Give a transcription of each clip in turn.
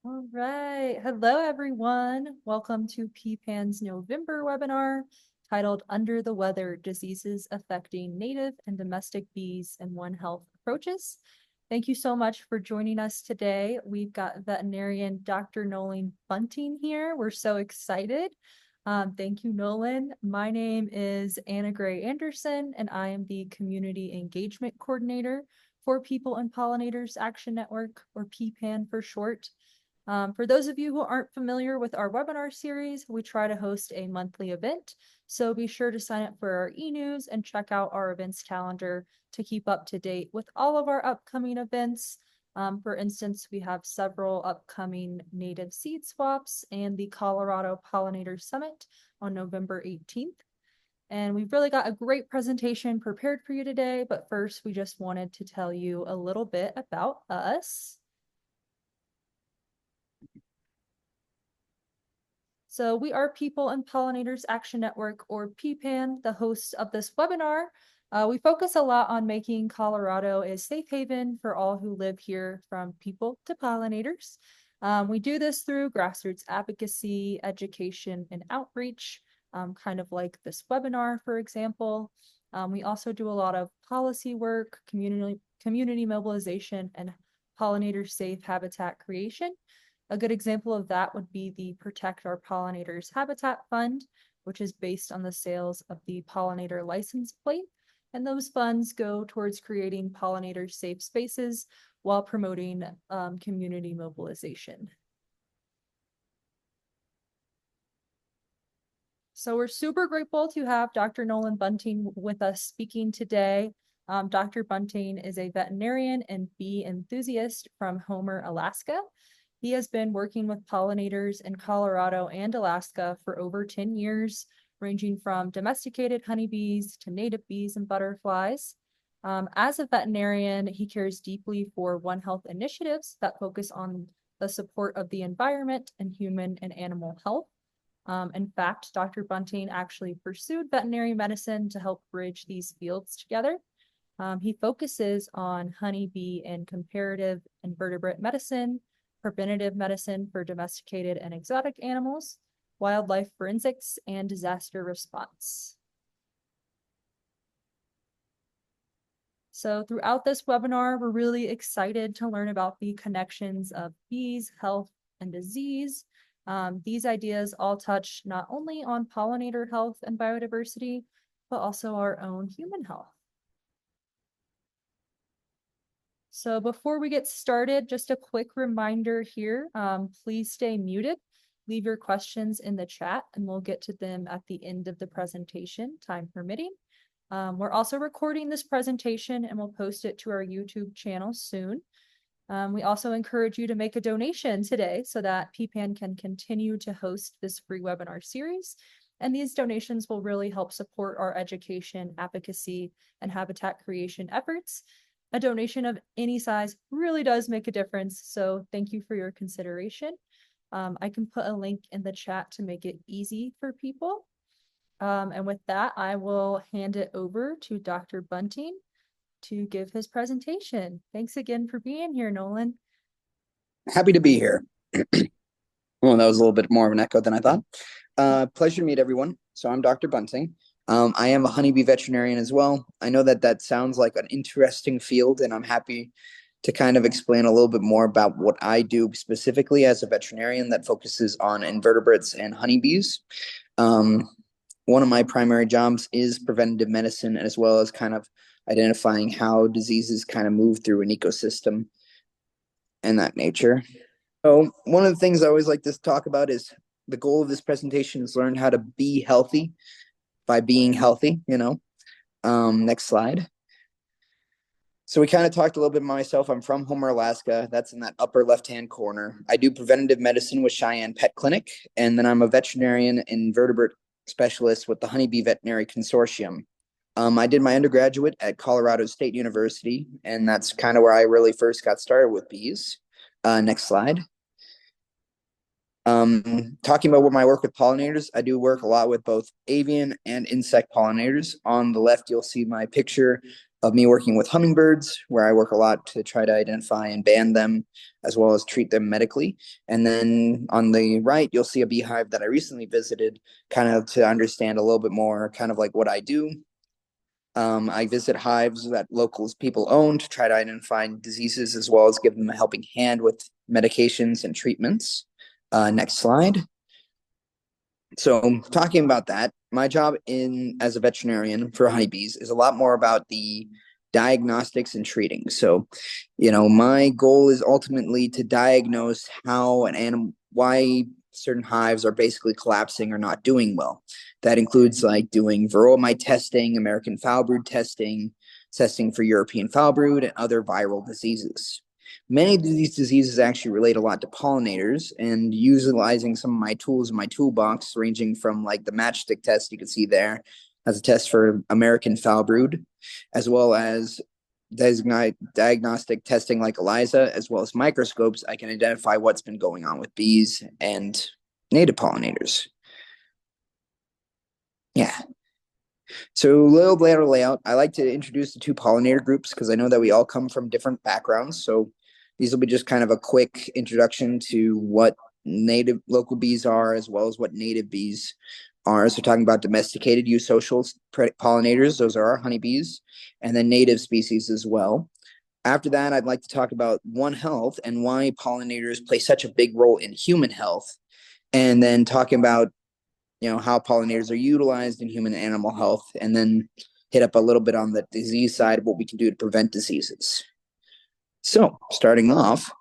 All right. Hello, everyone. Welcome to PPAN's November webinar titled Under the Weather, Diseases Affecting Native and Domestic Bees and One Health Approaches. Thank you so much for joining us today. We've got veterinarian Dr. Nolan Bunting here. We're so excited. Thank you, Nolan. My name is Anna Gray Anderson, and I am the Community Engagement Coordinator for People and Pollinators Action Network, or PPAN for short. For those of you who aren't familiar with our webinar series, we try to host a monthly event. So be sure to sign up for our e-news and check out our events calendar to keep up to date with all of our upcoming events. For instance, we have several upcoming native seed swaps and the Colorado Pollinator Summit on November 18th. And we've really got a great presentation prepared for you today. But first, we just wanted to tell you a little bit about us. So we are People and Pollinators Action Network, or PPAN, the host of this webinar. We focus a lot on making Colorado a safe haven for all who live here, from people to pollinators. We do this through grassroots advocacy, education, and outreach, kind of like this webinar, for example. We also do a lot of policy work, community mobilization, and pollinator safe habitat creation. A good example of that would be the Protect Our Pollinators Habitat Fund, which is based on the sales of the pollinator license plate. And those funds go towards creating pollinator safe spaces while promoting community mobilization. So we're super grateful to have Dr. Nolan Bunting with us speaking today. Dr. Bunting is a veterinarian and bee enthusiast from Homer, Alaska. He has been working with pollinators in Colorado and Alaska for over 10 years, ranging from domesticated honeybees to native bees and butterflies. As a veterinarian, he cares deeply for One Health initiatives that focus on the support of the environment and human and animal health. In fact, Dr. Bunting actually pursued veterinary medicine to help bridge these fields together. He focuses on honeybee and comparative invertebrate medicine, preventative medicine for domesticated and exotic animals, wildlife forensics, and disaster response. So throughout this webinar, we're really excited to learn about the connections of bees, health, and disease. These ideas all touch not only on pollinator health and biodiversity, but also our own human health. So before we get started, just a quick reminder here, please stay muted. Leave your questions in the chat and we'll get to them at the end of the presentation, time permitting. We're also recording this presentation and we'll post it to our YouTube channel soon. We also encourage you to make a donation today so that PPAN can continue to host this free webinar series. And these donations will really help support our education, advocacy, and habitat creation efforts. A donation of any size really does make a difference, so thank you for your consideration. I can put a link in the chat to make it easy for people. And with that, I will hand it over to Dr. Bunting to give his presentation. Thanks again for being here, Nolan. Happy to be here. Well, that was a little bit more of an echo than I thought. Pleasure to meet everyone. So I'm Dr. Bunting. I am a honeybee veterinarian as well. I know that sounds like an interesting field, and I'm happy to kind of explain a little bit more about what I do specifically as a veterinarian that focuses on invertebrates and honeybees. One of my primary jobs is preventative medicine, as well as kind of identifying how diseases kind of move through an ecosystem and that nature. So one of the things I always like to talk about is the goal of this presentation is learn how to be healthy by being healthy, Next slide. So we kind of talked a little bit about myself. I'm from Homer, Alaska. That's in that upper left-hand corner. I do preventative medicine with Cheyenne Pet Clinic, and then I'm a veterinarian invertebrate specialist with the Honeybee Veterinary Consortium. I did my undergraduate at Colorado State University, and that's kind of where I really first got started with bees. Next slide. Talking about my work with pollinators, I do work a lot with both avian and insect pollinators. On the left, you'll see my picture of me working with hummingbirds, where I work a lot to try to identify and ban them, as well as treat them medically. And then on the right, you'll see a beehive that I recently visited, kind of to understand a little bit more, kind of like what I do. I visit hives that locals people own to try to identify diseases as well as give them a helping hand with medications and treatments. Next slide. So talking about that, my job in as a veterinarian for honeybees is a lot more about the diagnostics and treating. So, my goal is ultimately to diagnose how an animal, why certain hives are basically collapsing or not doing well. That includes like doing varroa mite testing, American foul brood testing, testing for European foul brood, and other viral diseases. Many of these diseases actually relate a lot to pollinators, and utilizing some of my tools in my toolbox, ranging from like the matchstick test you can see there as a test for American foul brood, as well as diagnostic testing like ELISA, as well as microscopes, I can identify what's been going on with bees and native pollinators. Yeah. So a little later layout, I like to introduce the two pollinator groups because I know that we all come from different backgrounds. So these will be just kind of a quick introduction to what native local bees are, as well as what native bees are. So talking about domesticated eusocial pollinators, those are our honeybees, and then native species as well. After that, I'd like to talk about One Health and why pollinators play such a big role in human health, and then talking about how pollinators are utilized in human and animal health, and then hit up a little bit on the disease side of what we can do to prevent diseases. So starting off,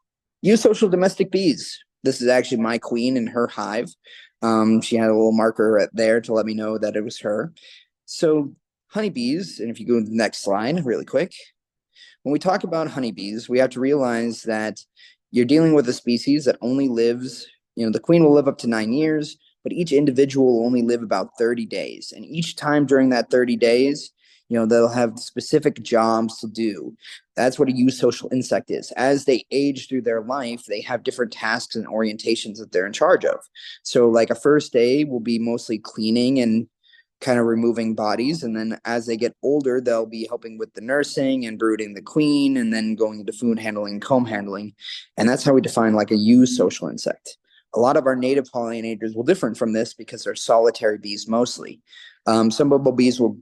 eusocial domestic bees. This is actually my queen in her hive. She had a little marker right there to let me know that it was her. So honeybees, and if you go to the next slide really quick, when we talk about honeybees, we have to realize that you're dealing with a species that only lives, the queen will live up to 9 years, but each individual will only live about 30 days. And each time during that 30 days, they'll have specific jobs to do. That's what a eusocial insect is. As they age through their life, they have different tasks and orientations that they're in charge of. So like a first day will be mostly cleaning and kind of removing bodies. And then as they get older, they'll be helping with the nursing and brooding the queen, and then going into food handling, comb handling. And that's how we define like a eusocial insect. A lot of our native pollinators will differ from this because they're solitary bees mostly. Some bumblebees will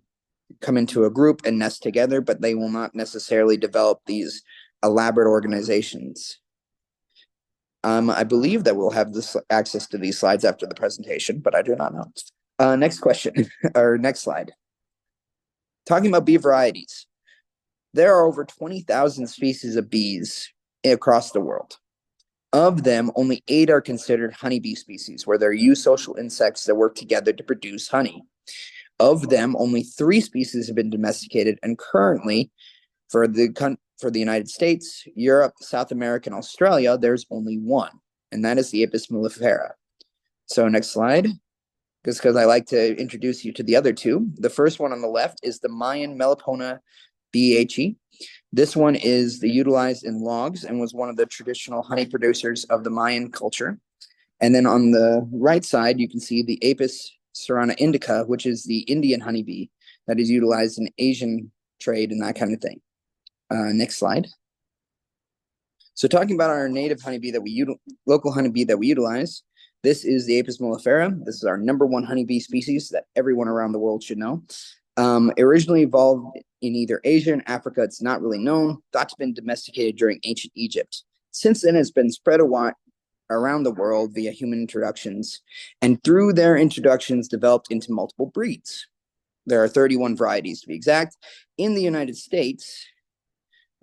come into a group and nest together, but they will not necessarily develop these elaborate organizations. I believe that we'll have this access to these slides after the presentation, but I do not know. Next question, or next slide. Talking about bee varieties. There are over 20,000 species of bees across the world. Of them, only 8 are considered honeybee species, where they're eusocial insects that work together to produce honey. Of them, only 3 species have been domesticated, and currently, for the United States, Europe, South America, and Australia, there's only 1, and that is the Apis mellifera. So next slide, just because I like to introduce you to the other 2. The first one on the left is the Mayan Melipona behe. This one is utilized in logs and was one of the traditional honey producers of the Mayan culture. And then on the right side, you can see the Apis cerana indica, which is the Indian honeybee that is utilized in Asian trade and that kind of thing. Next slide. So talking about our native honeybee local honeybee that we utilize, this is the Apis mellifera. This is our #1 honeybee species that everyone around the world should know. Originally evolved in either Asia and Africa, it's not really known. Thought to have been domesticated during ancient Egypt. Since then, it's been spread around the world via human introductions, and through their introductions, developed into multiple breeds. There are 31 varieties to be exact. In the United States,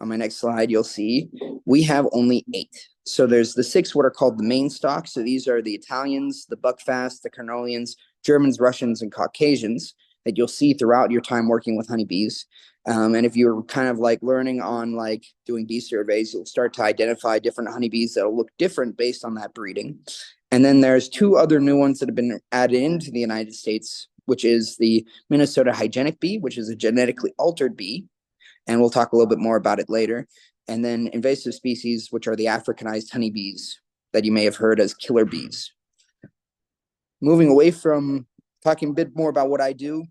on my next slide, you'll see we have only 8. So there's the 6 what are called the main stock. So these are the Italians, the Buckfast, the Carnolians, Germans, Russians, and Caucasians that you'll see throughout your time working with honeybees. And if you're kind of like learning on like doing bee surveys, you'll start to identify different honeybees that'll look different based on that breeding. And then there's 2 other new ones that have been added into the United States, which is the Minnesota hygienic bee, which is a genetically altered bee. And we'll talk a little bit more about it later. And then invasive species, which are the Africanized honeybees that you may have heard as killer bees. Moving away from talking a bit more about what I do,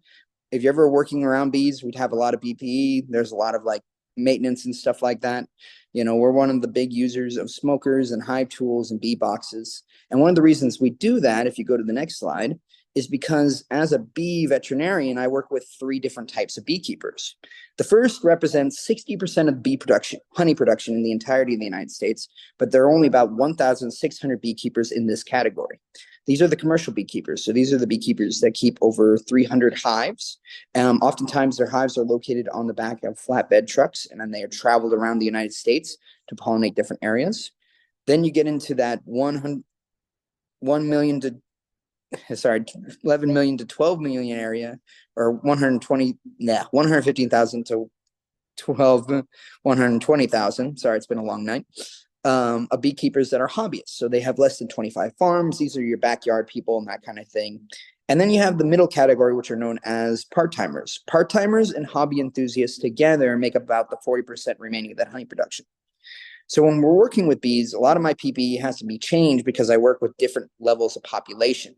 if you're ever working around bees, we'd have a lot of BPE. There's a lot of like maintenance and stuff like that. We're one of the big users of smokers and hive tools and bee boxes. And one of the reasons we do that, if you go to the next slide, is because as a bee veterinarian, I work with three different types of beekeepers. The first represents 60% of bee production, honey production in the entirety of the United States, but there are only about 1,600 beekeepers in this category. These are the commercial beekeepers. So these are the beekeepers that keep over 300 hives. Oftentimes their hives are located on the back of flatbed trucks, and then they are traveled around the United States to pollinate different areas. Then you get into that 1 million to 11 million to 12 million area, or 115,000 to 120,000. Sorry, it's been a long night. Of beekeepers that are hobbyists. So they have less than 25 farms. These are your backyard people and that kind of thing. And then you have the middle category, which are known as part-timers. Part-timers and hobby enthusiasts together make about the 40% remaining of that honey production. So when we're working with bees, a lot of my PPE has to be changed because I work with different levels of population.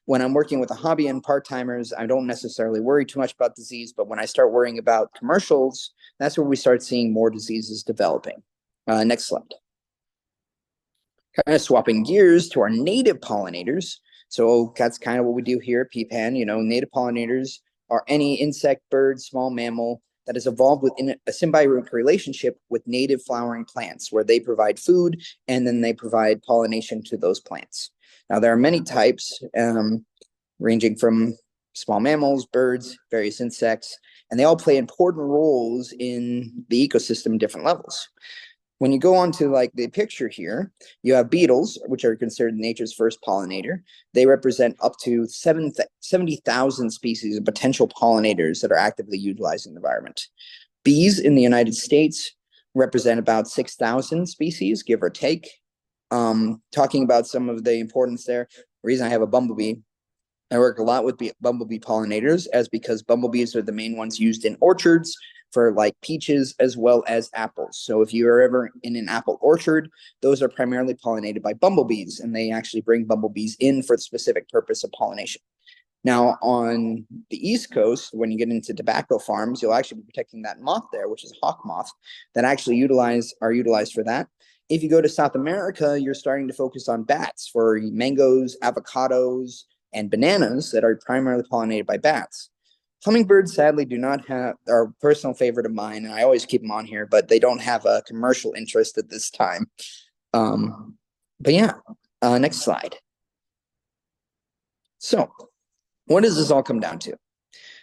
When I'm working with a hobby and part-timers, I don't necessarily worry too much about disease, but when I start worrying about commercials, that's where we start seeing more diseases developing. Next slide. Kind of swapping gears to our native pollinators. So that's kind of what we do here at PPAN. Native pollinators are any insect, bird, small mammal that has evolved within a symbiotic relationship with native flowering plants, where they provide food and then they provide pollination to those plants. Now, there are many types, ranging from small mammals, birds, various insects, and they all play important roles in the ecosystem at different levels. When you go on to like the picture here, you have beetles, which are considered nature's first pollinator. They represent up to 70,000 species of potential pollinators that are actively utilizing the environment. Bees in the United States represent about 6,000 species, give or take. Talking about some of the importance there, the reason I have a bumblebee, I work a lot with bumblebee pollinators, as because bumblebees are the main ones used in orchards for like peaches as well as apples. So if you're ever in an apple orchard, those are primarily pollinated by bumblebees, and they actually bring bumblebees in for the specific purpose of pollination. Now, on the East Coast, when you get into tobacco farms, you'll actually be protecting that moth there, which is a hawk moth, that actually are utilized for that. If you go to South America, you're starting to focus on bats for mangoes, avocados, and bananas that are primarily pollinated by bats. Hummingbirds, sadly, do not have, are a personal favorite of mine, and I always keep them on here, but they don't have a commercial interest at this time. But yeah, next slide. So what does this all come down to?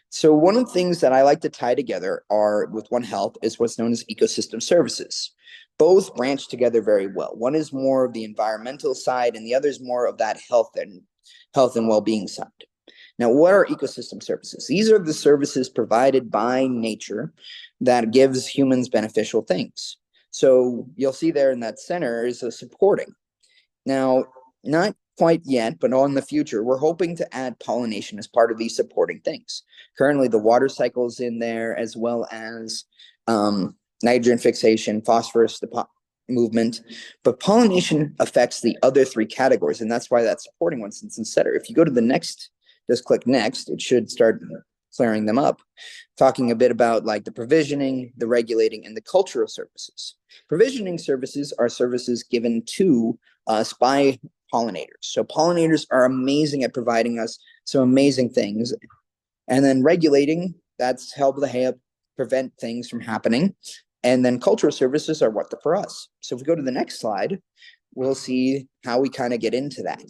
So one of the things that I like to tie together with One Health is what's known as ecosystem services. Both branch together very well. One is more of the environmental side, and the other is more of that health and well-being side. Now, what are ecosystem services? These are the services provided by nature that gives humans beneficial things. So you'll see there in that center is a supporting. Now, not quite yet, but on the future, we're hoping to add pollination as part of these supporting things. Currently, the water cycle is in there, as well as nitrogen fixation, phosphorus movement, but pollination affects the other three categories, and that's why that supporting one's in center. If you go to the next, just click next, it should start clearing them up, talking a bit about like the provisioning, the regulating, and the cultural services. Provisioning services are services given to us by pollinators. So pollinators are amazing at providing us some amazing things. And then regulating, that's help prevent things from happening. And then cultural services are what for us. So if we go to the next slide, we'll see how we kind of get into that.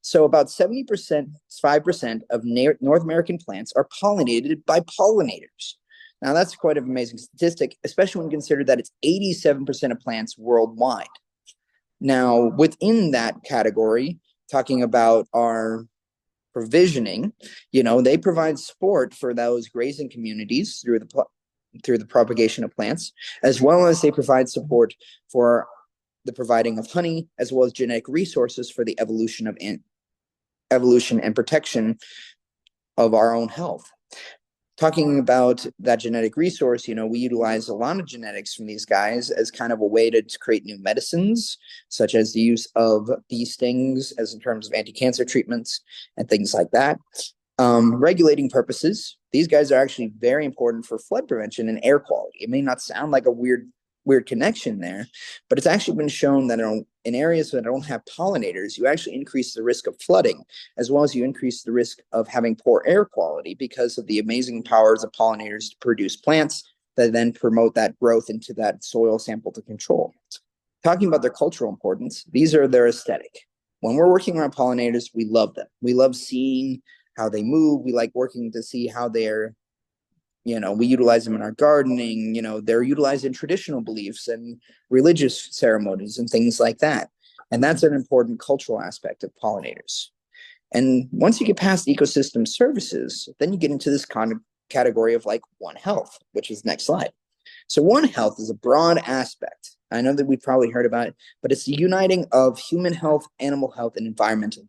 So about 70%, 5% of North American plants are pollinated by pollinators. Now that's quite an amazing statistic, especially when considered that it's 87% of plants worldwide. Now, within that category, talking about our provisioning, they provide support for those grazing communities through the propagation of plants, as well as they provide support for the providing of honey, as well as genetic resources for the evolution and protection of our own health. Talking about that genetic resource, we utilize a lot of genetics from these guys as kind of a way to create new medicines, such as the use of bee stings as in terms of anti-cancer treatments and things like that. Regulating purposes, these guys are actually very important for flood prevention and air quality. It may not sound like a weird connection there, but it's actually been shown that in areas that don't have pollinators, you actually increase the risk of flooding, as well as you increase the risk of having poor air quality because of the amazing powers of pollinators to produce plants that then promote that growth into that soil sample to control. Talking about their cultural importance, these are their aesthetic. When we're working around pollinators, we love them. We love seeing how they move. We like working to see how they're, we utilize them in our gardening. They're utilized in traditional beliefs and religious ceremonies and things like that. And that's an important cultural aspect of pollinators. And once you get past ecosystem services, then you get into this kind of category of like One Health, which is next slide. So One Health is a broad aspect. I know that we've probably heard about it, but it's the uniting of human health, animal health, and environmental.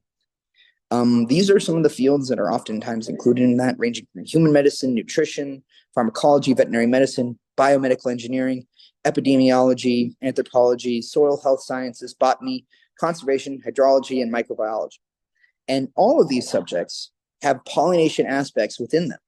These are some of the fields that are oftentimes included in that, ranging from human medicine, nutrition, pharmacology, veterinary medicine, biomedical engineering, epidemiology, anthropology, soil health sciences, botany, conservation, hydrology, and microbiology. And all of these subjects have pollination aspects within them,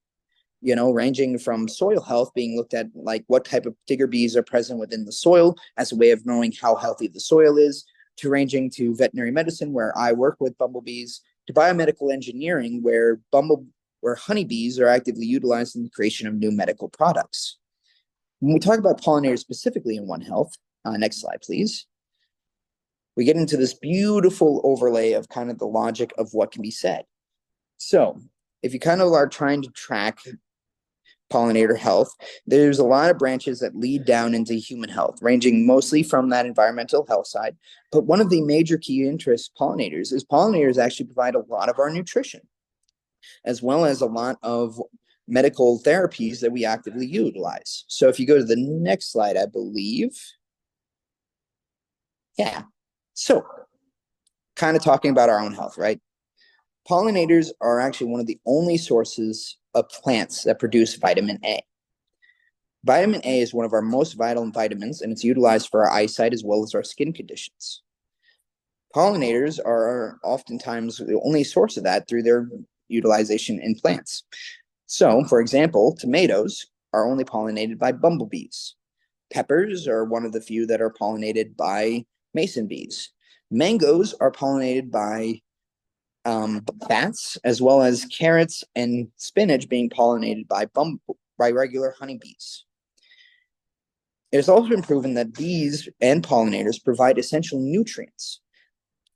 ranging from soil health being looked at, like what type of digger bees are present within the soil as a way of knowing how healthy the soil is, to ranging to veterinary medicine, where I work with bumblebees, to biomedical engineering, where honeybees are actively utilized in the creation of new medical products. When we talk about pollinators specifically in One Health, next slide, please, we get into this beautiful overlay of kind of the logic of what can be said. So if you kind of are trying to track pollinator health, there's a lot of branches that lead down into human health, ranging mostly from that environmental health side. But one of the major key interests pollinators actually provide a lot of our nutrition, as well as a lot of medical therapies that we actively utilize. So if you go to the next slide, I believe. Yeah. So kind of talking about our own health, right? Pollinators are actually one of the only sources of plants that produce vitamin A. Vitamin A is one of our most vital vitamins, and it's utilized for our eyesight as well as our skin conditions. Pollinators are oftentimes the only source of that through their utilization in plants. So, for example, tomatoes are only pollinated by bumblebees. Peppers are one of the few that are pollinated by mason bees. Mangoes are pollinated by bats, as well as carrots and spinach being pollinated by regular honeybees. It has also been proven that bees and pollinators provide essential nutrients.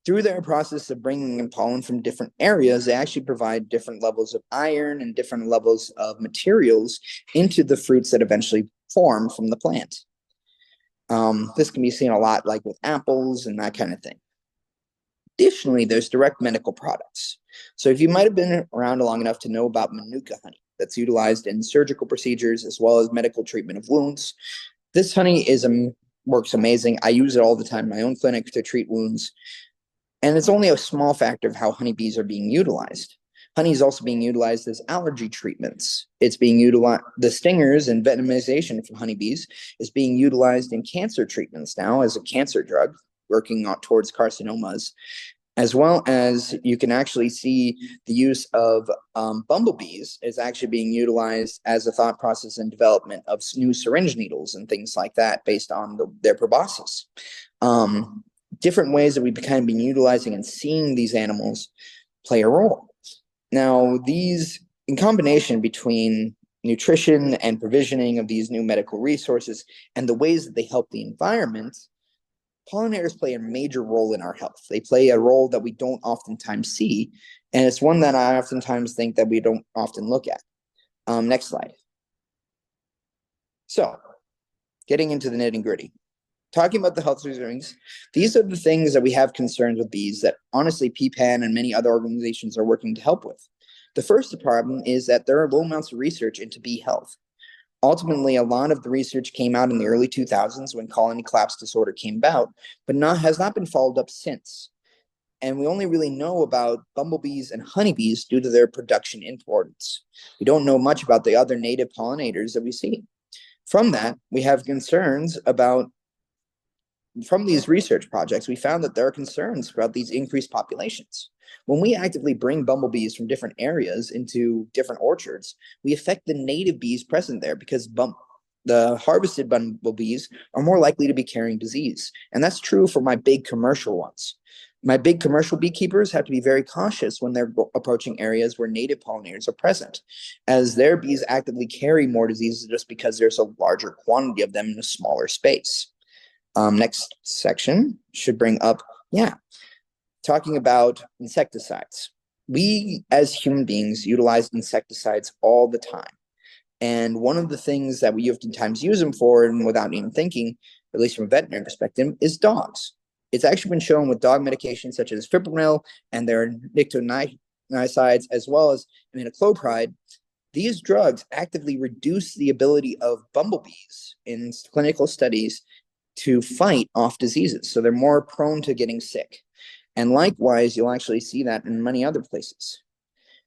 Through their process of bringing in pollen from different areas, they actually provide different levels of iron and different levels of materials into the fruits that eventually form from the plant. This can be seen a lot like with apples and that kind of thing. Additionally, there's direct medical products. So if you might have been around long enough to know about manuka honey, that's utilized in surgical procedures as well as medical treatment of wounds. This honey works amazing. I use it all the time in my own clinic to treat wounds. And it's only a small factor of how honeybees are being utilized. Honey is also being utilized as allergy treatments. It's being utilized, the stingers and venomization from honeybees is being utilized in cancer treatments now as a cancer drug, working towards carcinomas, as well as you can actually see the use of bumblebees is actually being utilized as a thought process and development of new syringe needles and things like that based on their proboscis. Different ways that we've kind of been utilizing and seeing these animals play a role. Now, these, in combination between nutrition and provisioning of these new medical resources and the ways that they help the environment, pollinators play a major role in our health. They play a role that we don't oftentimes see, and it's one that I oftentimes think that we don't often look at. Next slide. So, getting into the nitty-gritty. Talking about the health concerns, these are the things that we have concerns with bees that honestly PPAN and many other organizations are working to help with. The first problem is that there are low amounts of research into bee health. Ultimately, a lot of the research came out in the early 2000s when colony collapse disorder came about, but has not been followed up since. And we only really know about bumblebees and honeybees due to their production importance. We don't know much about the other native pollinators that we see. From that, we have concerns about from these research projects, we found that there are concerns about these increased populations. When we actively bring bumblebees from different areas into different orchards, we affect the native bees present there because the harvested bumblebees are more likely to be carrying disease. And that's true for my big commercial ones. My big commercial beekeepers have to be very cautious when they're approaching areas where native pollinators are present, as their bees actively carry more diseases just because there's a larger quantity of them in a smaller space. Next section should bring up, talking about insecticides. We, as human beings, utilize insecticides all the time. And one of the things that we oftentimes use them for, and without even thinking, at least from a veterinary perspective, is dogs. It's actually been shown with dog medications such as fipronil and their nicotinides, as well as imidacloprid. These drugs actively reduce the ability of bumblebees in clinical studies to fight off diseases. So they're more prone to getting sick. And likewise, you'll actually see that in many other places.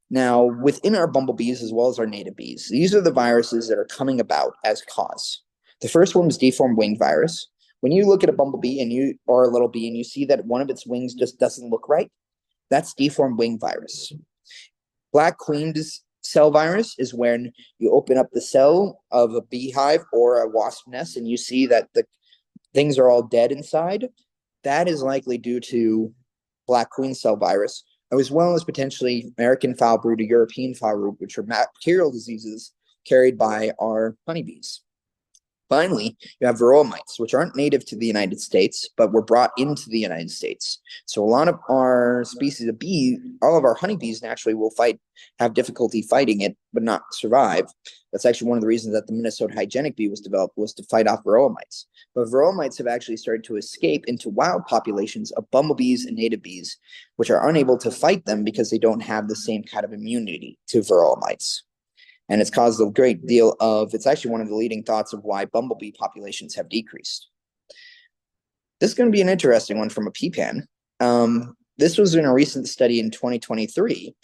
Now, within our bumblebees as well as our native bees, these are the viruses that are coming about as cause. The first one is deformed wing virus. When you look at a bumblebee or a little bee and you see that one of its wings just doesn't look right, that's deformed wing virus. Black queen cell virus is when you open up the cell of a beehive or a wasp nest and you see that the things are all dead inside. That is likely due to black queen cell virus, as well as potentially American foul brood or European foul brood, which are bacterial diseases carried by our honeybees. Finally, you have varroa mites, which aren't native to the United States, but were brought into the United States. So a lot of our species of bee, all of our honeybees naturally will have difficulty fighting it, but not survive. That's actually one of the reasons that the Minnesota hygienic bee was developed, was to fight off varroa mites. But varroa mites have actually started to escape into wild populations of bumblebees and native bees, which are unable to fight them because they don't have the same kind of immunity to varroa mites. And it's caused a great deal of, it's actually one of the leading thoughts of why bumblebee populations have decreased. This is going to be an interesting one from a PPAN. This was in a recent study in 2023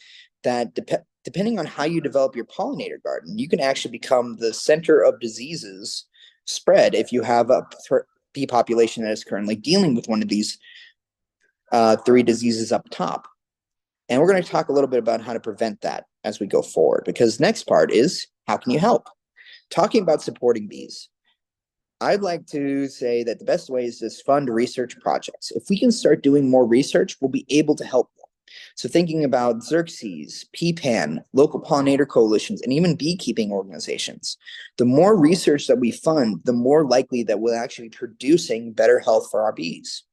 that depending on how you develop your pollinator garden, you can actually become the center of diseases spread if you have a bee population that is currently dealing with one of these 3 diseases up top. And we're going to talk a little bit about how to prevent that as we go forward, because next part is, how can you help? Talking about supporting bees, I'd like to say that the best way is to fund research projects. If we can start doing more research, we'll be able to help more. So thinking about Xerxes, PPAN, local pollinator coalitions, and even beekeeping organizations, the more research that we fund, the more likely that we'll actually be producing better health for our bees.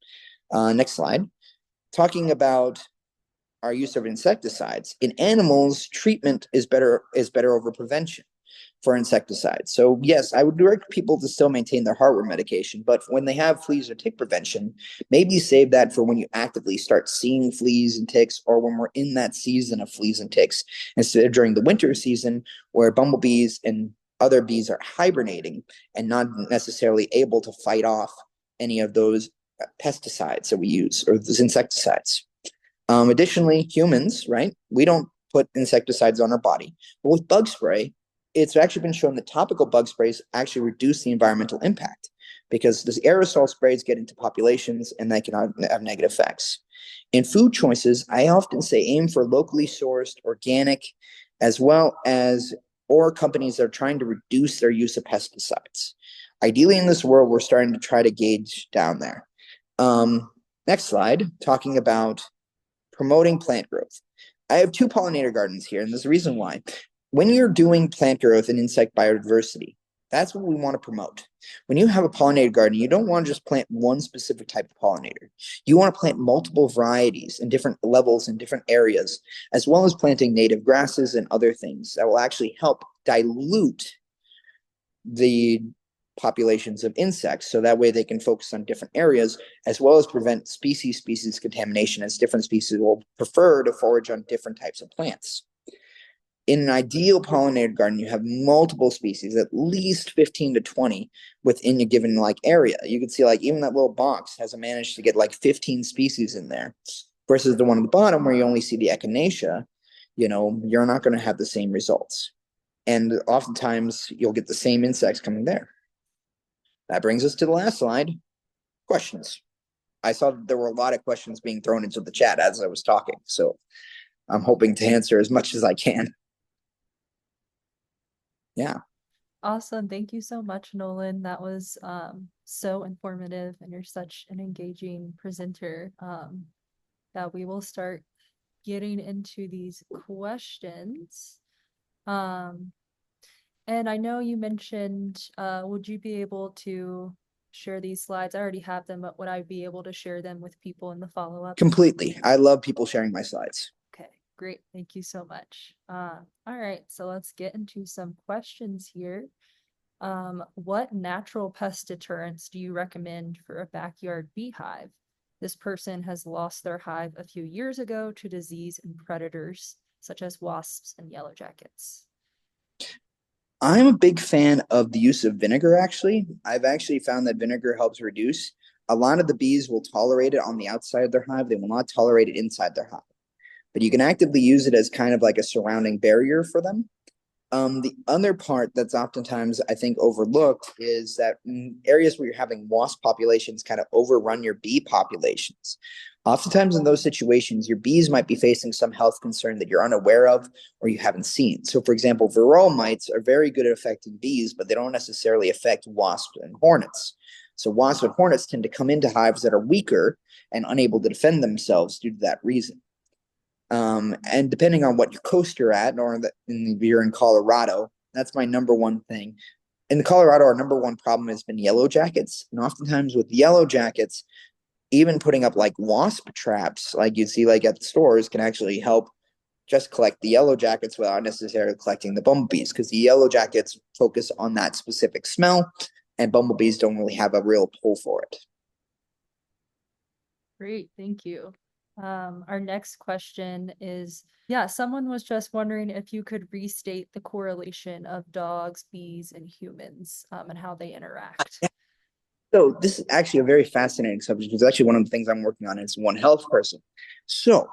Next slide. Talking about our use of insecticides. In animals, treatment is better over prevention for insecticides. So yes, I would direct people to still maintain their heartworm medication, but when they have fleas or tick prevention, maybe save that for when you actively start seeing fleas and ticks, or when we're in that season of fleas and ticks, instead of during the winter season where bumblebees and other bees are hibernating and not necessarily able to fight off any of those pesticides that we use, or those insecticides. Additionally, humans, right? We don't put insecticides on our body, but with bug spray, it's actually been shown that topical bug sprays actually reduce the environmental impact, because these aerosol sprays get into populations and they can have negative effects. In food choices, I often say aim for locally sourced, organic, as well as, or companies that are trying to reduce their use of pesticides. Ideally, in this world, we're starting to try to gauge down there. Next slide, talking about promoting plant growth. I have 2 pollinator gardens here, and there's a reason why. When you're doing plant growth and insect biodiversity, that's what we want to promote. When you have a pollinator garden, you don't want to just plant one specific type of pollinator. You want to plant multiple varieties in different levels in different areas, as well as planting native grasses and other things that will actually help dilute the populations of insects, so that way they can focus on different areas, as well as prevent species contamination, as different species will prefer to forage on different types of plants. In an ideal pollinator garden, you have multiple species, at least 15 to 20 within a given area. You can see even that little box has managed to get 15 species in there, versus the one at the bottom where you only see the echinacea. You're not going to have the same results, and oftentimes you'll get the same insects coming there. That brings us to the last slide. questions. I saw that there were a lot of questions being thrown into the chat as I was talking, so I'm hoping to answer as much as I can. Yeah. Awesome. Thank you so much, Nolan. That was so informative, and you're such an engaging presenter. Yeah, we will start getting into these questions. Um, and I know you mentioned, would you be able to share these slides? I already have them, but would I be able to share them with people in the follow-up? Completely. I love people sharing my slides. Okay, great. Thank you so much. All right, so let's get into some questions here. What natural pest deterrents do you recommend for a backyard beehive? This person has lost their hive a few years ago to disease and predators, such as wasps and yellow jackets. I'm a big fan of the use of vinegar, actually. I've actually found that vinegar helps reduce. A lot of the bees will tolerate it on the outside of their hive. They will not tolerate it inside their hive. But you can actively use it as kind of like a surrounding barrier for them. The other part that's oftentimes I think overlooked is that in areas where you're having wasp populations kind of overrun your bee populations. Oftentimes in those situations, your bees might be facing some health concern that you're unaware of or you haven't seen. So, for example, varroa mites are very good at affecting bees, but they don't necessarily affect wasps and hornets. So, wasps and hornets tend to come into hives that are weaker and unable to defend themselves due to that reason. And depending on what coast you're at, or if you're in Colorado, that's my number one thing. In Colorado, our number one problem has been yellow jackets. And oftentimes with yellow jackets, even putting up like wasp traps, like you see like at the stores, can actually help just collect the yellow jackets without necessarily collecting the bumblebees, because the yellow jackets focus on that specific smell, and bumblebees don't really have a real pull for it. Great, thank you. Our next question is, yeah, someone was just wondering if you could restate the correlation of dogs, bees, and humans, and how they interact. So this is actually a very fascinating subject. It's actually one of the things I'm working on as One Health person. So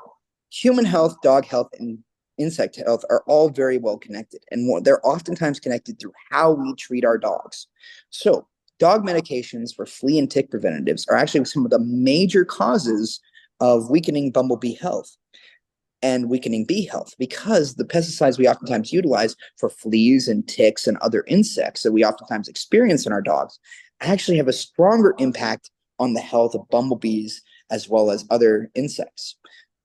human health, dog health, and insect health are all very well connected, and they're oftentimes connected through how we treat our dogs. So dog medications for flea and tick preventatives are actually some of the major causes of weakening bumblebee health and weakening bee health, because the pesticides we oftentimes utilize for fleas and ticks and other insects that we oftentimes experience in our dogs actually have a stronger impact on the health of bumblebees as well as other insects.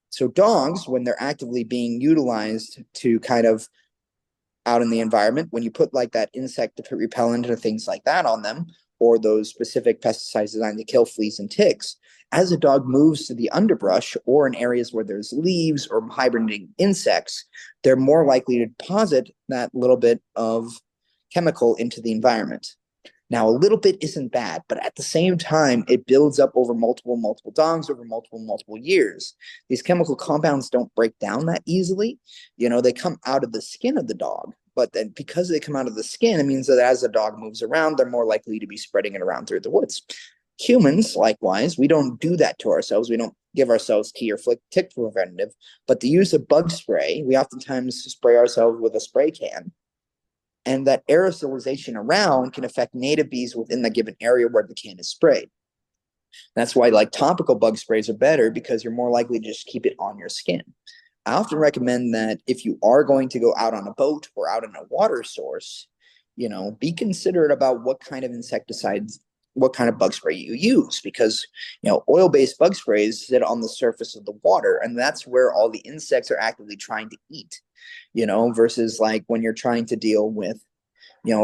So dogs, when they're actively being utilized to kind of out in the environment, when you put like that insect repellent or things like that on them, or those specific pesticides designed to kill fleas and ticks, as a dog moves to the underbrush or in areas where there's leaves or hibernating insects, they're more likely to deposit that little bit of chemical into the environment. Now, a little bit isn't bad, but at the same time, it builds up over multiple dogs over multiple years. These chemical compounds don't break down that easily. They come out of the skin of the dog, but then because they come out of the skin, it means that as the dog moves around, they're more likely to be spreading it around through the woods. Humans, likewise, we don't do that to ourselves. We don't give ourselves tick preventative, but the use of bug spray, we oftentimes spray ourselves with a spray can. And that aerosolization around can affect native bees within the given area where the can is sprayed. That's why like topical bug sprays are better, because you're more likely to just keep it on your skin. I often recommend that if you are going to go out on a boat or out in a water source, be considerate about what kind of insecticides, what kind of bug spray you use, because oil-based bug sprays sit on the surface of the water, and that's where all the insects are actively trying to eat. Versus like when you're trying to deal with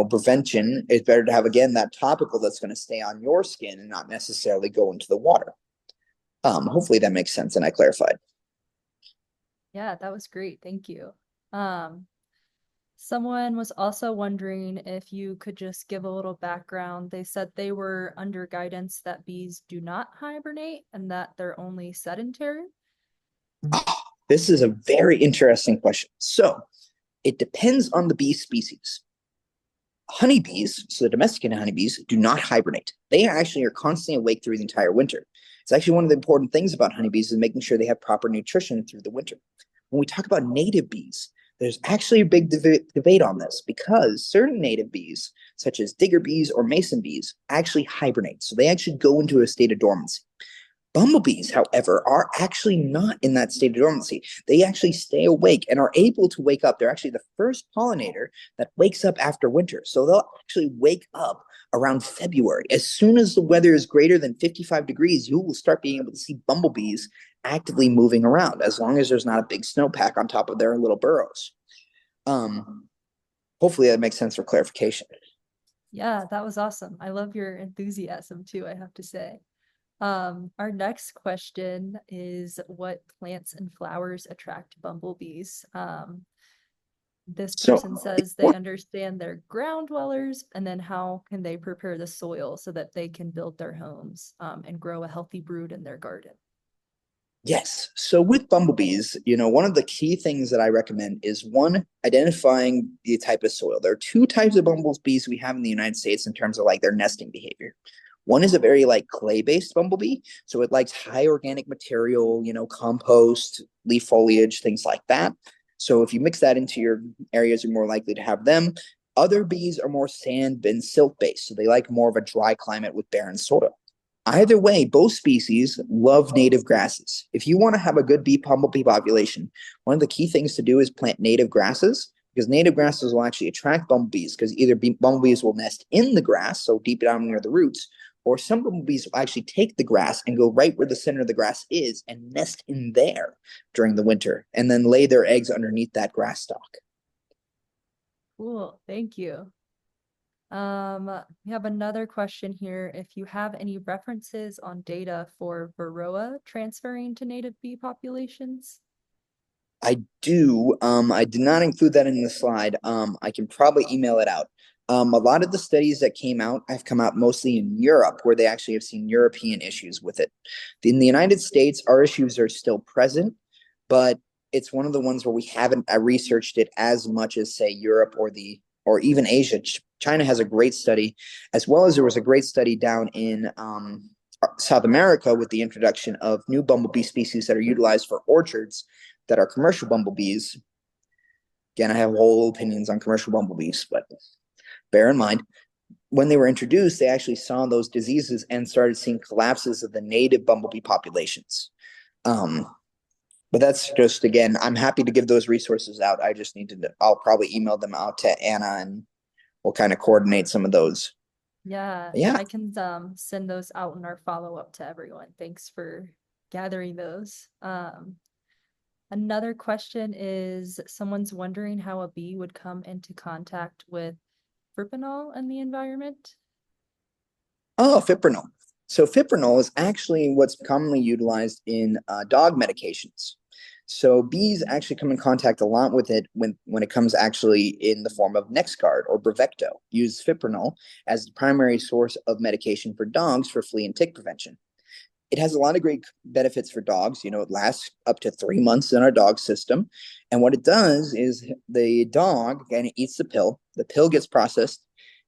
prevention, it's better to have, again, that topical that's going to stay on your skin and not necessarily go into the water. Hopefully that makes sense and I clarified. Yeah, that was great. Thank you. Someone was also wondering if you could just give a little background. They said they were under guidance that bees do not hibernate and that they're only sedentary. This is a very interesting question. So it depends on the bee species. Honeybees, so the domesticated honeybees, do not hibernate. They actually are constantly awake through the entire winter. It's actually one of the important things about honeybees is making sure they have proper nutrition through the winter. When we talk about native bees, There's actually a big debate on this because certain native bees, such as digger bees or mason bees, actually hibernate. So they actually go into a state of dormancy. Bumblebees, however, are actually not in that state of dormancy. They actually stay awake and are able to wake up. They're actually the first pollinator that wakes up after winter. So they'll actually wake up around February. As soon as the weather is greater than 55 degrees, you will start being able to see bumblebees actively moving around as long as there's not a big snowpack on top of their little burrows. Um, Hopefully that makes sense for clarification. Yeah, that was awesome. I love your enthusiasm too, I have to say. Our next question is what plants and flowers attract bumblebees? This So, person says they understand they're ground dwellers, and then how can they prepare the soil so that they can build their homes, and grow a healthy brood in their garden? yes. So with bumblebees, one of the key things that I recommend is one, identifying the type of soil. There are two types of bumblebees we have in the United States in terms of like their nesting behavior. One is a very like clay-based bumblebee, so it likes high organic material, compost, leaf foliage, things like that. So if you mix that into your areas, you're more likely to have them. Other bees are more sand and silt-based, so they like more of a dry climate with barren soil. Either way, both species love native grasses. If you want to have a good bumblebee population, one of the key things to do is plant native grasses because native grasses will actually attract bumblebees because either bumblebees will nest in the grass, so deep down near the roots, or some bumblebees will actually take the grass and go right where the center of the grass is and nest in there during the winter and then lay their eggs underneath that grass stalk. Cool, thank you. We have another question here. If you have any references on data for Varroa transferring to native bee populations? I do. I did not include that in the slide. I can probably email it out. A lot of the studies that came out have come out mostly in Europe, where they actually have seen European issues with it. In the United States, our issues are still present, but it's one of the ones where we haven't researched it as much as, say, Europe or even Asia. China has a great study, as well as there was a great study down in South America with the introduction of new bumblebee species that are utilized for orchards that are commercial bumblebees. Again, I have whole opinions on commercial bumblebees, but bear in mind, when they were introduced, they actually saw those diseases and started seeing collapses of the native bumblebee populations. But that's just, again, I'm happy to give those resources out. I just need to, I'll probably email them out to Anna and we'll kind of coordinate some of those. Yeah, Yeah. I can send those out in our follow-up to everyone. Thanks for gathering those. Another question is someone's wondering how a bee would come into contact with fipronil in the environment. Oh, fipronil. So fipronil is actually what's commonly utilized in dog medications. So bees actually come in contact a lot with it when it comes actually in the form of NexGard or Bravecto. Use fipronil as the primary source of medication for dogs for flea and tick prevention. It has a lot of great benefits for dogs. It lasts up to 3 months in our dog system. And what it does is the dog, again, it eats the pill. The pill gets processed.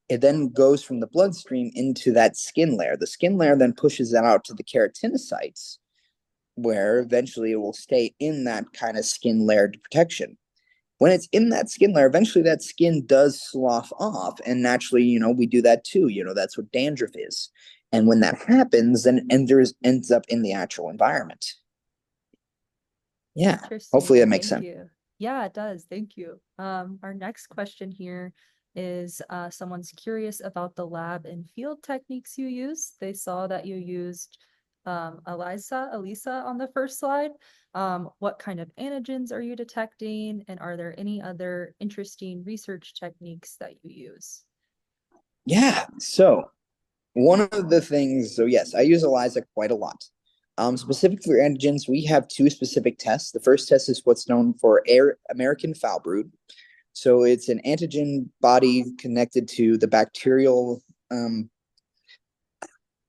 It then goes from the bloodstream into that skin layer. The skin layer then pushes that out to the keratinocytes, where eventually it will stay in that kind of skin layer protection. When it's in that skin layer, eventually that skin does slough off. And naturally, we do that too. That's what dandruff is. And when that happens, then it ends up in the actual environment. Yeah. Hopefully Interesting. that makes Thank sense. you. Yeah, it does. Thank you. Our next question here is someone's curious about the lab and field techniques you use. They saw that you used Elisa on the first slide. What kind of antigens are you detecting? And are there any other interesting research techniques that you use? Yeah. So one of the things, so yes, I use ELISA quite a lot. Specific for antigens, we have two specific tests. The first test is what's known for American foul brood. So it's an antigen body connected to the bacterial,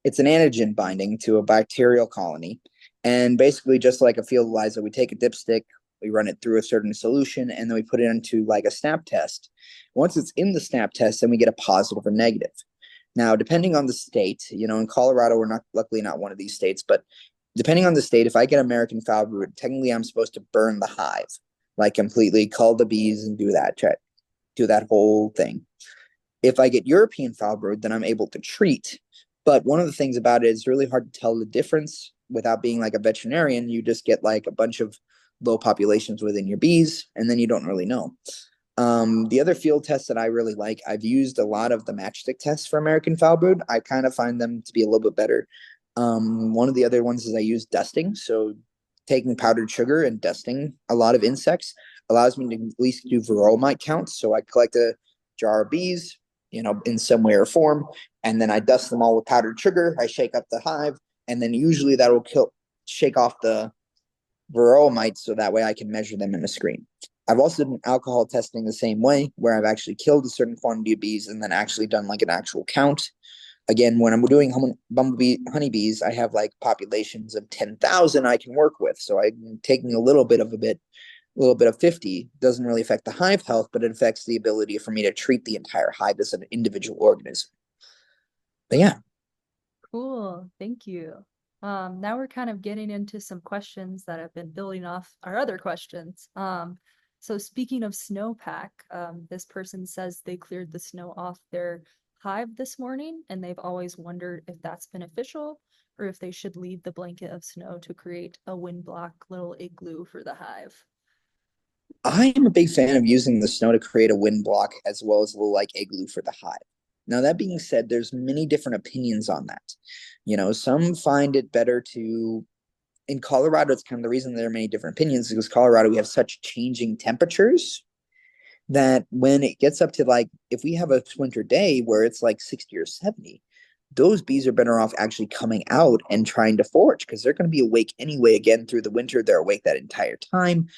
it's an antigen binding to a bacterial colony. And basically, just like a field ELISA, we take a dipstick, we run it through a certain solution, and then we put it into like a snap test. Once it's in the snap test, then we get a positive or negative. Now, depending on the state, in Colorado, we're not luckily not one of these states, but depending on the state, if I get American foul brood, technically I'm supposed to burn the hive. like completely cull the bees and do that whole thing. If I get European foulbrood, then I'm able to treat. But one of the things about it is really hard to tell the difference without being like a veterinarian. You just get like a bunch of low populations within your bees, and then you don't really know. The other field tests that I really like, I've used a lot of the matchstick tests for American foulbrood. I kind of find them to be a little bit better. One of the other ones is I use dusting. So taking powdered sugar and dusting a lot of insects allows me to at least do varroa mite counts. So I collect a jar of bees, in some way or form, and then I dust them all with powdered sugar. I shake up the hive, and then usually that will shake off the varroa mites, so that way I can measure them in a screen. I've also done alcohol testing the same way, where I've actually killed a certain quantity of bees and then actually done like an actual count. Again, when I'm doing honeybees, I have like populations of 10,000 I can work with. So I'm taking a little bit of 50 doesn't really affect the hive health, but it affects the ability for me to treat the entire hive as an individual organism. But yeah. Cool. Thank you. Now we're kind of getting into some questions that have been building off our other questions. So speaking of snowpack, this person says they cleared the snow off their hive this morning, and they've always wondered if that's beneficial or if they should leave the blanket of snow to create a wind block little igloo for the hive. I am a big fan of using the snow to create a wind block as well as a little like igloo for the hive. Now that being said, there's many different opinions on that. Some find it better to in Colorado, it's kind of the reason there are many different opinions because Colorado, we have such changing temperatures that when it gets up to like, if we have a winter day where it's like 60 or 70, those bees are better off actually coming out and trying to forage because they're going to be awake anyway. Again, through the winter, they're awake that entire time.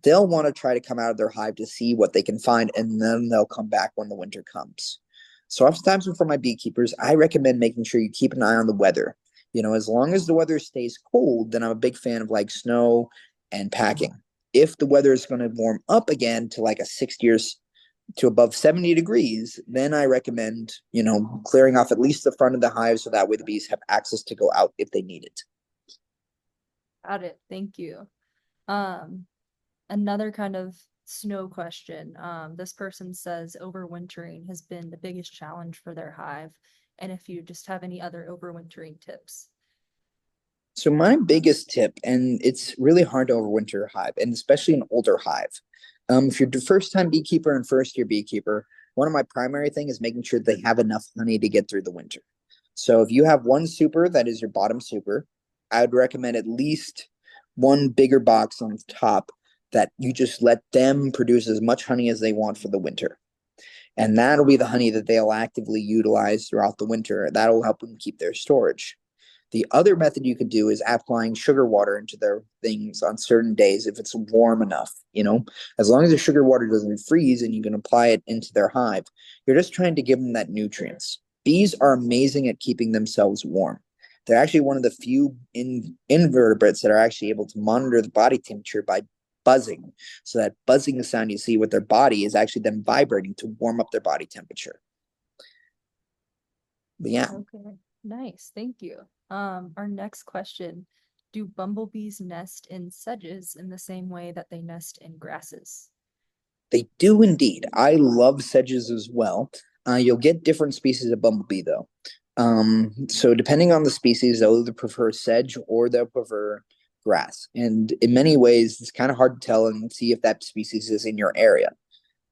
They'll want to try to come out of their hive to see what they can find, and then they'll come back when the winter comes. So oftentimes for my beekeepers, I recommend making sure you keep an eye on the weather. As long as the weather stays cold, then I'm a big fan of like snow and packing. If the weather is going to warm up again to like a 60 years to above 70 degrees, then I recommend, clearing off at least the front of the hive so that way the bees have access to go out if they need it. Got it. Thank you. Um, Another kind of snow question. This person says overwintering has been the biggest challenge for their hive, and if you just have any other overwintering tips. So my biggest tip, and it's really hard to overwinter a hive, and especially an older hive. If you're the first time beekeeper and first year beekeeper, one of my primary thing is making sure they have enough honey to get through the winter. So if you have one super that is your bottom super, I would recommend at least one bigger box on the top that you just let them produce as much honey as they want for the winter. And that'll be the honey that they'll actively utilize throughout the winter. That'll help them keep their storage. The other method you could do is applying sugar water into their things on certain days if it's warm enough. As long as the sugar water doesn't freeze and you can apply it into their hive, you're just trying to give them that nutrients. Bees are amazing at keeping themselves warm. They're actually one of the few invertebrates that are actually able to monitor the body temperature by buzzing. So that buzzing sound you see with their body is actually them vibrating to warm up their body temperature. But yeah. Okay, nice. Thank you. Our next question, do bumblebees nest in sedges in the same way that they nest in grasses? They do indeed. I love sedges as well. You'll get different species of bumblebee though. So depending on the species, they'll either prefer sedge or they'll prefer grass. And in many ways, it's kind of hard to tell and see if that species is in your area.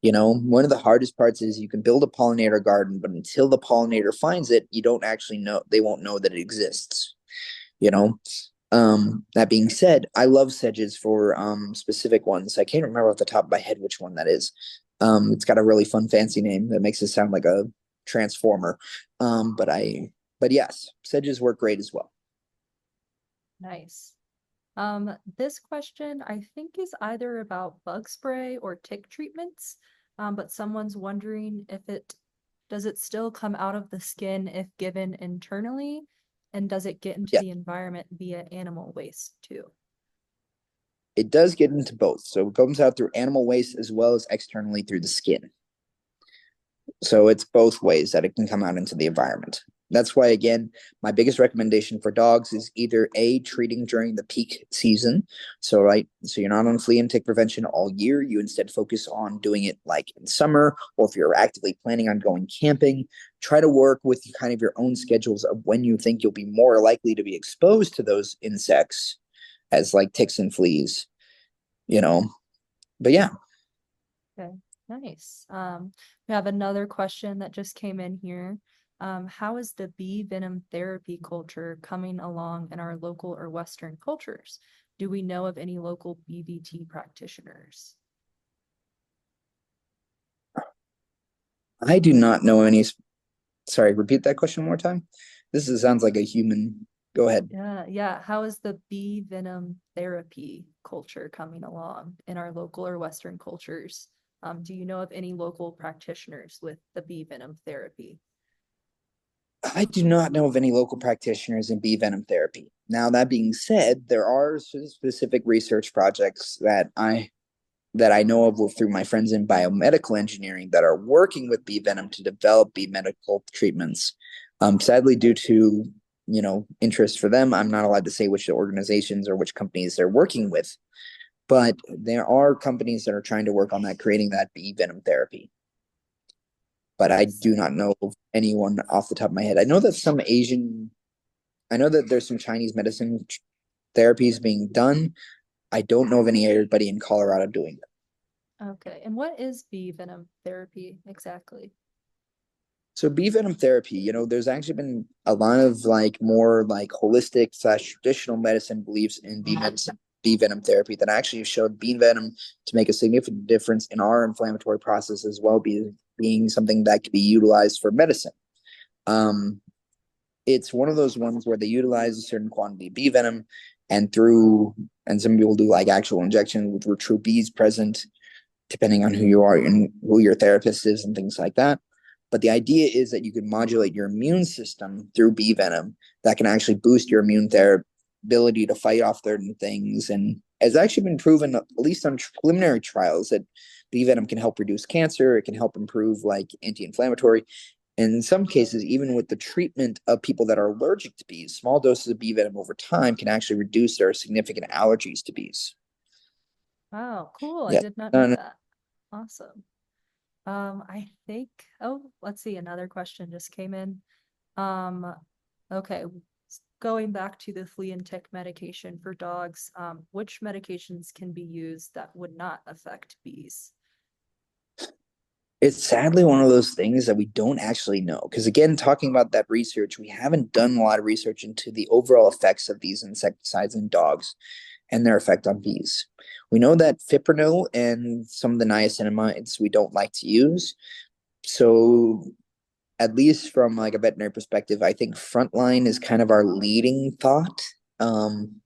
One of the hardest parts is you can build a pollinator garden, but until the pollinator finds it, you don't actually know, they won't know that it exists. You know, that being said, I love sedges for specific ones. I can't remember off the top of my head which one that is. It's got a really fun, fancy name that makes it sound like a transformer. But yes, sedges work great as well. Nice. This question I think is either about bug spray or tick treatments, but someone's wondering if does it still come out of the skin if given internally, and does it get into Yeah, the environment via animal waste too? it does get into both. So it comes out through animal waste as well as externally through the skin. So it's both ways that it can come out into the environment. That's why, again, my biggest recommendation for dogs is either A, treating during the peak season. So, right, so you're not on flea and tick prevention all year. You instead focus on doing it like in summer, or if you're actively planning on going camping, try to work with kind of your own schedules of when you think you'll be more likely to be exposed to those insects as like ticks and fleas, you know. But yeah, Okay, nice. We have another question that just came in here. How is the bee venom therapy culture coming along in our local or Western cultures? Do we know of any local BVT practitioners? I do not know any. Sorry, repeat that question one more time. Sounds like a human. Go ahead. Yeah. How is the bee venom therapy culture coming along in our local or Western cultures? Do you know of any local practitioners with the bee venom therapy? I do not know of any local practitioners in bee venom therapy. Now, that being said, there are specific research projects that I know of through my friends in biomedical engineering that are working with bee venom to develop bee medical treatments. Sadly, due to interest for them, I'm not allowed to say which organizations or which companies they're working with, but there are companies that are trying to work on that, creating that bee venom therapy. But I Nice. do not know of anyone off the top of my head. I know that there's some Chinese medicine therapies being done. I don't know of anybody in Colorado doing them. Okay. And what is bee venom therapy exactly? So bee venom therapy, there's actually been a lot of like more like holistic slash traditional medicine beliefs in bee venom therapy that actually have showed bee venom to make a significant difference in our inflammatory process as well, being something that could be utilized for medicine. Um, it's one of those ones where they utilize a certain quantity of bee venom and some people do like actual injection with true bees present, depending on who you are and who your therapist is and things like that. But the idea is that you can modulate your immune system through bee venom that can actually boost your ability to fight off certain things. And it's actually been proven, at least on preliminary trials, that bee venom can help reduce cancer. It can help improve like anti-inflammatory. And in some cases, even with the treatment of people that are allergic to bees, small doses of bee venom over time can actually reduce their significant allergies to bees. Wow, cool. I Yeah. did not No, know no. that. Awesome. I think, let's see, another question just came in. Um, okay, going back to the flea and tick medication for dogs, which medications can be used that would not affect bees? It's sadly one of those things that we don't actually know. Because again, talking about that research, we haven't done a lot of research into the overall effects of these insecticides in dogs and their effect on bees. We know that fipronil and some of the niacinamides we don't like to use. So at least from like a veterinary perspective, I think frontline is kind of our leading thought. Um,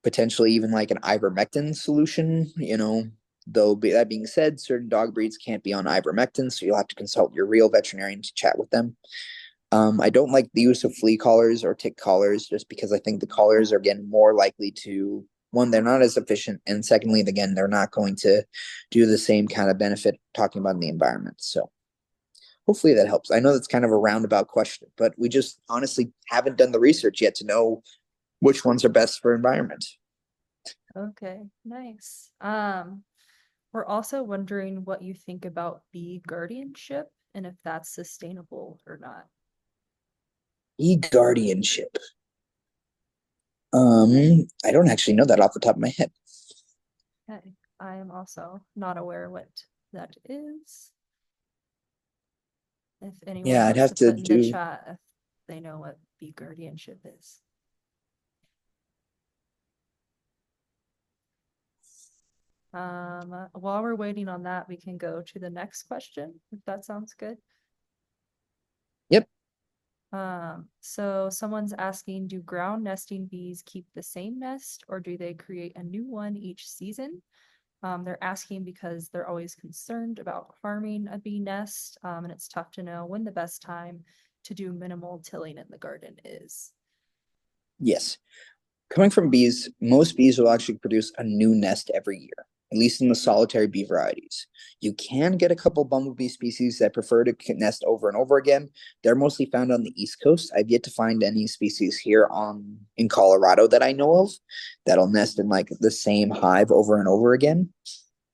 Potentially even like an ivermectin solution, though that being said, certain dog breeds can't be on ivermectin, so you'll have to consult your real veterinarian to chat with them. I don't like the use of flea collars or tick collars just because I think the collars are again more likely to one, they're not as efficient, and secondly, again, they're not going to do the same kind of benefit talking about the environment. So hopefully that helps. I know that's kind of a roundabout question, but we just honestly haven't done the research yet to know which ones are best for environment. Okay, nice. We're also wondering what you think about bee guardianship and if that's sustainable or not. E-guardianship. I don't actually know that off the top of my head. Okay, I am also not aware what that is. If anyone Yeah, I'd wants have to to put in the do. chat if they know what bee guardianship is. While we're waiting on that, we can go to the next question, if that sounds good. Yep. So someone's asking, do ground nesting bees keep the same nest or do they create a new one each season? They're asking because they're always concerned about harming a bee nest, and it's tough to know when the best time to do minimal tilling in the garden is. Yes. Coming from bees, most bees will actually produce a new nest every year. at least in the solitary bee varieties. You can get a couple bumblebee species that prefer to nest over and over again. They're mostly found on the East Coast. I've yet to find any species here in Colorado that I know of that'll nest in like the same hive over and over again.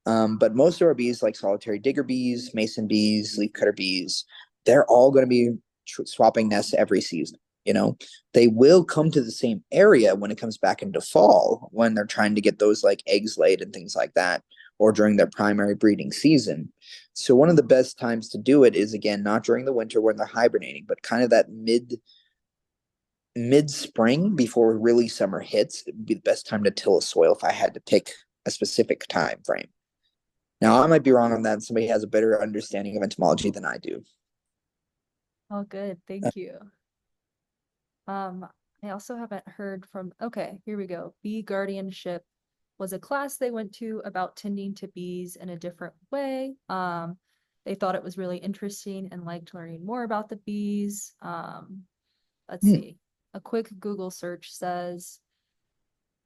But most of our bees, like solitary digger bees, mason bees, leafcutter bees, they're all going to be swapping nests every season. You know, they will come to the same area when it comes back into fall, when they're trying to get those like eggs laid and things like that, or during their primary breeding season. So one of the best times to do it is, again, not during the winter when they're hibernating, but kind of that mid spring before really summer hits. It would be the best time to till a soil if I had to pick a specific time frame. Now, I might be wrong on that. Somebody has a better understanding of entomology than I do. All good. Thank you. I also haven't heard from, okay, here we go. Bee guardianship was a class they went to about tending to bees in a different way. They thought it was really interesting and liked learning more about the bees. Let's see. A quick Google search says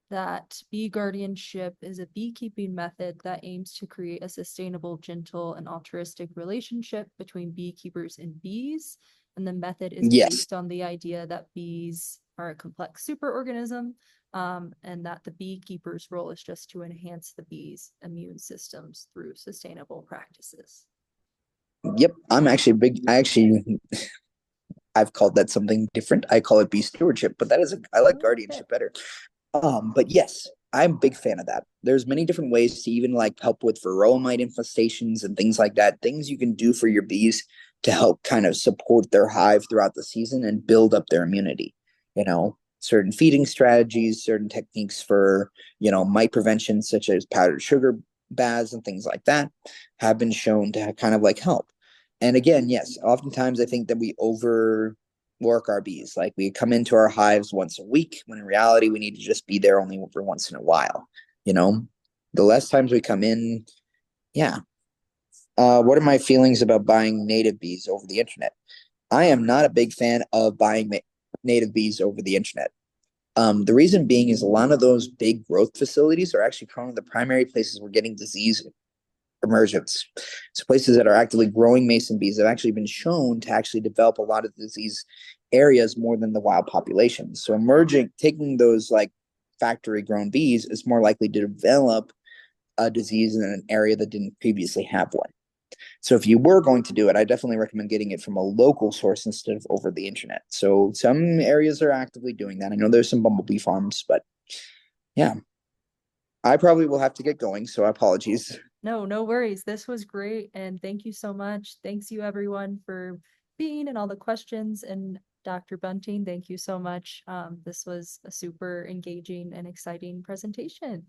that bee guardianship is a beekeeping method that aims to create a sustainable, gentle, and altruistic relationship between beekeepers and bees. And the method is Yes. based on the idea that bees are a complex superorganism, and that the beekeeper's role is just to enhance the bees' immune systems through sustainable practices. Yep. I'm actually big. I've called that something different. I call it bee stewardship, but I like Okay. guardianship better. But yes, I'm a big fan of that. There's many different ways to even like help with varroa mite infestations and things like that. Things you can do for your bees to help kind of support their hive throughout the season and build up their immunity. You know, certain feeding strategies, certain techniques for, mite prevention, such as powdered sugar baths and things like that, have been shown to kind of like help. And again, yes, oftentimes I think that we overwork our bees. Like we come into our hives once a week, when in reality we need to just be there only for once in a while. You know, the less times we come in, yeah. What are my feelings about buying native bees over the internet? I am not a big fan of buying native bees over the internet. The reason being is a lot of those big growth facilities are actually one of the primary places we're getting disease emergence. So places that are actively growing mason bees have actually been shown to actually develop a lot of disease areas more than the wild population. So taking those like factory grown bees is more likely to develop a disease in an area that didn't previously have one. So if you were going to do it, I definitely recommend getting it from a local source instead of over the internet. So some areas are actively doing that. I know there's some bumblebee farms, but yeah, I probably will have to get going. So apologies. No worries. This was great. And thank you so much. Thanks you everyone for being and all the questions. And Dr. Bunting, thank you so much. This was a super engaging and exciting presentation.